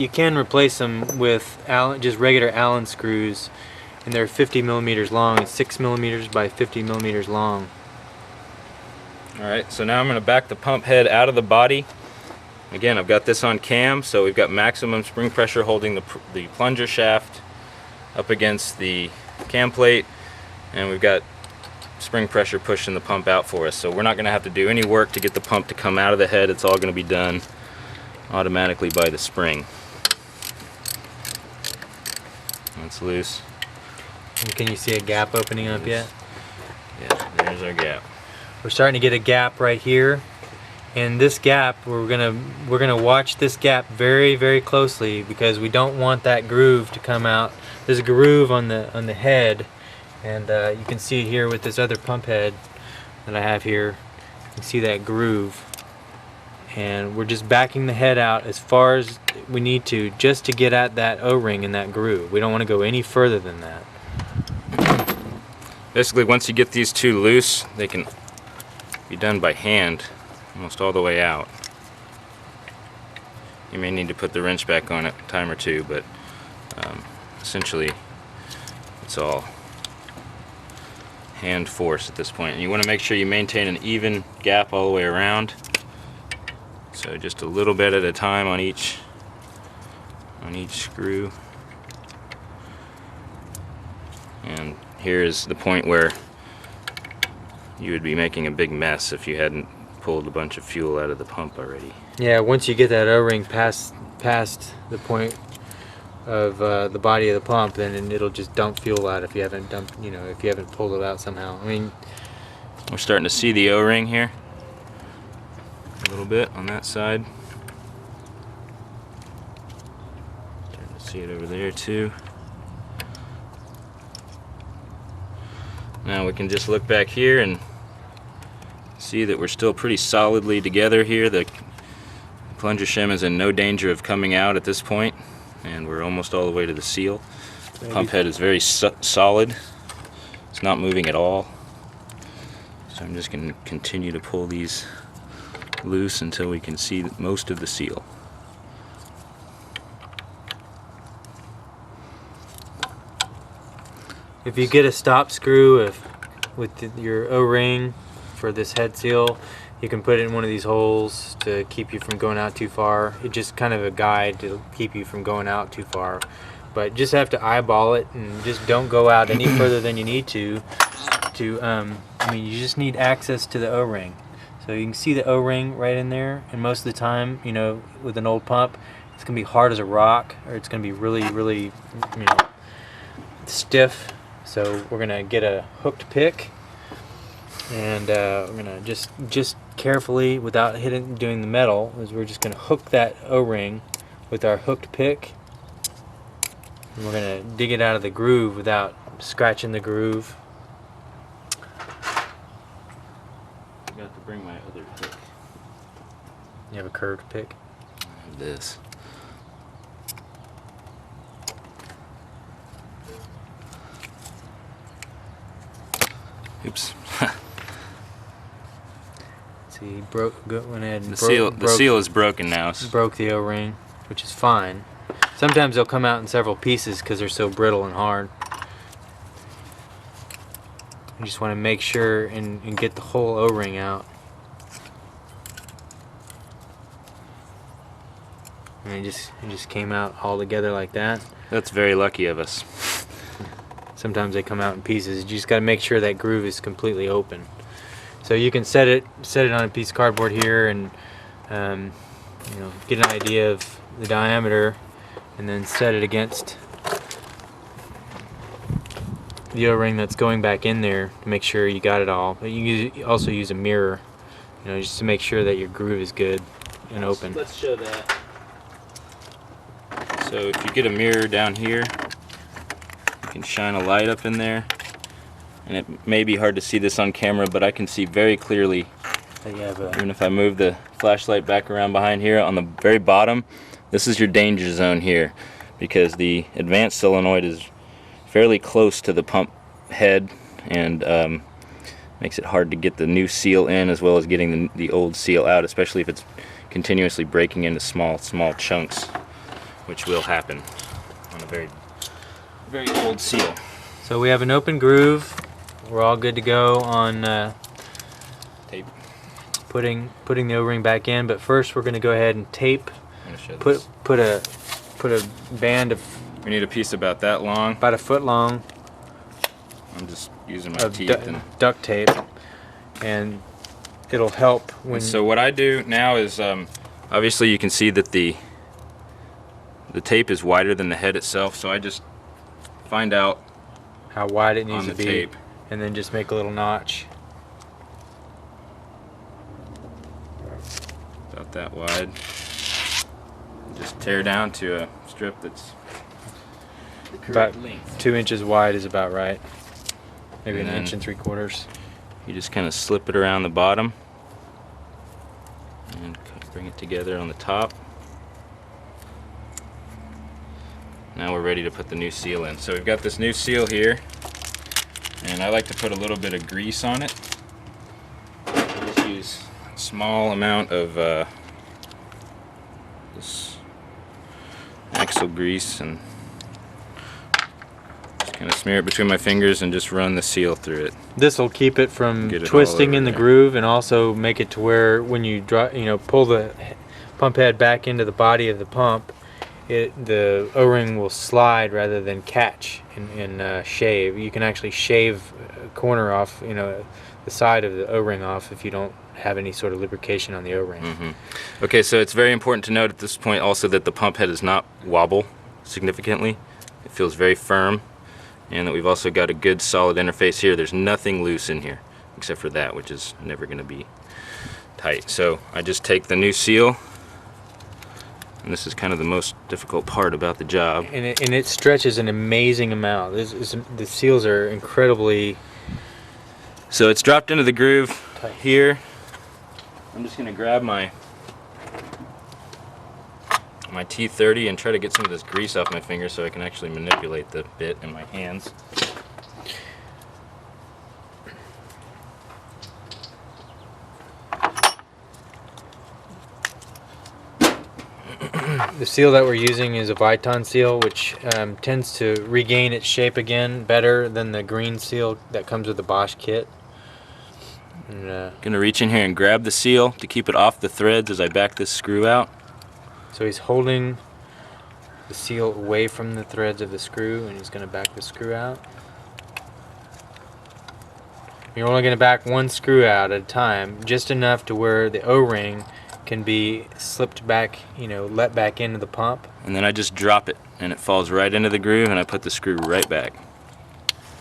You can replace them with just regular Allen screws, and they're 50 millimeters long. It's 6 millimeters by 50 millimeters long. Alright, so now I'm going to back the pump head out of the body. Again, I've got this on cam, so we've got maximum spring pressure holding the plunger shaft up against the cam plate, and we've got spring pressure pushing the pump out for us. So we're not going to have to do any work to get the pump to come out of the head. It's all going to be done automatically by the spring. It's loose. And can you see a gap opening up yet? Yeah, there's our gap. We're starting to get a gap right here, and this gap we're gonna watch this gap very, very closely, because we don't want that groove to come out. There's a groove on the head, and you can see it here with this other pump head that I have here. You can see that groove, and we're just backing the head out as far as we need to, just to get at that O-ring in that groove. We don't want to go any further than that. Basically, once you get these two loose, they can be done by hand almost all the way out. You may need to put the wrench back on it a time or two, but essentially it's all hand force at this point. And you want to make sure you maintain an even gap all the way around. So just a little bit at a time on each screw. And here is the point where you would be making a big mess if you hadn't pulled a bunch of fuel out of the pump already. Yeah, once you get that O-ring past the point of the body of the pump, then it'll just dump fuel out if you haven't dumped, if you haven't pulled it out somehow. I mean, we're starting to see the O-ring here a little bit on that side. Starting to see it over there too. Now we can just look back here and see that we're still pretty solidly together here. The plunger shim is in no danger of coming out at this point, and we're almost all the way to the seal. The pump head is very solid. It's not moving at all. So I'm just going to continue to pull these loose until we can see most of the seal. if you get a stop screw with your O-ring for this head seal, you can put it in one of these holes to keep you from going out too far. It's just kind of a guide to keep you from going out too far. But just have to eyeball it and just don't go out any further than you need to. I mean, you just need access to the O-ring. So you can see the O-ring right in there, and most of the time, you know, with an old pump, it's gonna be hard as a rock, or it's gonna be really, really, you know, stiff. So we're gonna get a hooked pick, and we're gonna just carefully, without doing the metal, is we're just gonna hook that O-ring with our hooked pick, and we're gonna dig it out of the groove without scratching the groove. I got to bring my other pick. You have a curved pick? I have this. Oops. See, he went ahead and the seal is broken now. Broke the O-ring, which is fine. Sometimes they'll come out in several pieces because they're so brittle and hard. You just want to make sure and get the whole O-ring out. And it just came out all together like that. That's very lucky of us. Sometimes they come out in pieces. You just got to make sure that groove is completely open. So you can set it on a piece of cardboard here, and you know, get an idea of the diameter, and then set it against the O-ring that's going back in there to make sure you got it all. But you also use a mirror, you know, just to make sure that your groove is good and open. Let's show that. So if you get a mirror down here, you can shine a light up in there, and it may be hard to see this on camera, but I can see very clearly, even if I move the flashlight back around behind here, on the very bottom, this is your danger zone here, because the advanced solenoid is fairly close to the pump head, and makes it hard to get the new seal in as well as getting the old seal out, especially if it's continuously breaking into small chunks which will happen on a very, very old seal. So we have an open groove. We're all good to go on Tape. putting the O-ring back in. But first, we're going to go ahead and tape. I'm gonna show Put this. put a band of We need a piece about that long. about a foot long I'm just using my of teeth. And duct tape, and it'll help when. so what I do now is, obviously you can see that the tape is wider than the head itself. So I just find out how wide it needs on to the be, tape. and then just make a little notch. About that wide. Just tear down to a strip that's the correct About length. 2 inches wide is about right. Maybe And an then- 1 3/4. You just kind of slip it around the bottom and bring it together on the top. Now we're ready to put the new seal in. So we've got this new seal here, and I like to put a little bit of grease on it. I just use a small amount of this axle grease and just kind of smear it between my fingers and just run the seal through it. This will keep it from Get it all twisting over in the there. groove, and also make it to where when you pull the pump head back into the body of the pump, the O-ring will slide rather than catch and shave. You can actually shave a corner off, the side of the O-ring off if you don't have any sort of lubrication on the O-ring. Okay, so it's very important to note at this point also that the pump head does not wobble significantly. It feels very firm, and that we've also got a good solid interface here. There's nothing loose in here except for that, which is never going to be tight. So I just take the new seal, and this is kind of the most difficult part about the job. And it stretches an amazing amount. The seals are incredibly. So it's dropped into the groove Tight. here. I'm just going to grab my T30 and try to get some of this grease off my fingers so I can actually manipulate the bit in my hands. The seal that we're using is a Viton seal, which tends to regain its shape again better than the green seal that comes with the Bosch kit. And, Gonna reach in here and grab the seal to keep it off the threads as I back this screw out. so he's holding the seal away from the threads of the screw, and he's going to back the screw out. You're only going to back one screw out at a time, just enough to where the O-ring can be slipped back, let back into the pump. And then I just drop it and it falls right into the groove, and I put the screw right back.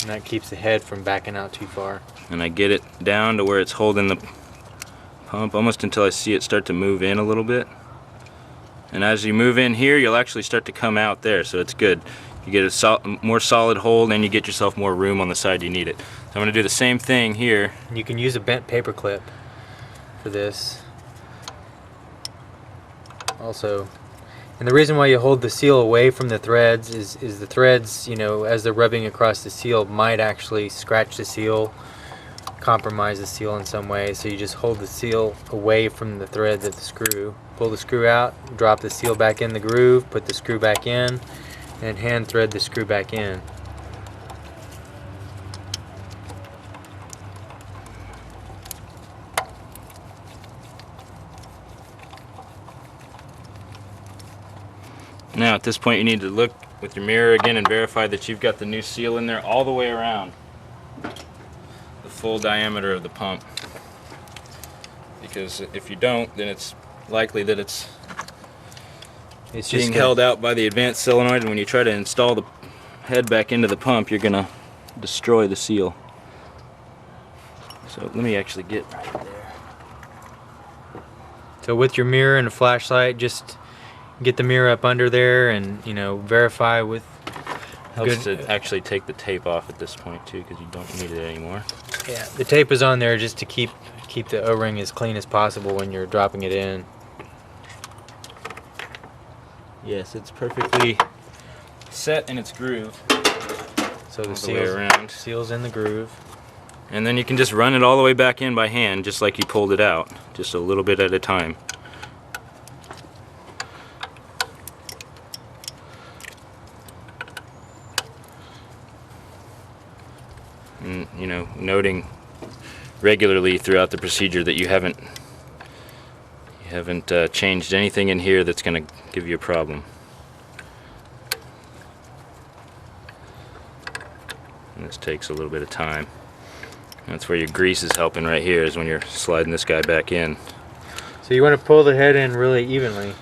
And that keeps the head from backing out too far. And I get it down to where it's holding the pump almost until I see it start to move in a little bit. And as you move in here, you'll actually start to come out there, so it's good. You get a more solid hold, and you get yourself more room on the side you need it. So I'm going to do the same thing here. You can use a bent paper clip for this. Also, and the reason why you hold the seal away from the threads is the threads, as they're rubbing across the seal, might actually scratch the seal, compromise the seal in some way. So you just hold the seal away from the threads of the screw. Pull the screw out, drop the seal back in the groove, put the screw back in, and hand thread the screw back in. Now at this point you need to look with your mirror again and verify that you've got the new seal in there all the way around the full diameter of the pump. Because if you don't, then it's likely that it's It's being just held out by the advanced solenoid, and when you try to install the head back into the pump, you're gonna destroy the seal. So let me actually get right there. So with your mirror and a flashlight, just get the mirror up under there and verify with Helps good. to actually take the tape off at this point too, because you don't need it anymore. Yeah, the tape is on there just to keep the O-ring as clean as possible when you're dropping it in. Yes, it's perfectly set in its groove. So All the the way seal's, around. seal's in the groove. And then you can just run it all the way back in by hand, just like you pulled it out, just a little bit at a time. and noting regularly throughout the procedure that you haven't changed anything in here that's going to give you a problem. And this takes a little bit of time. That's where your grease is helping right here, is when you're sliding this guy back in. So you want to pull the head in really evenly.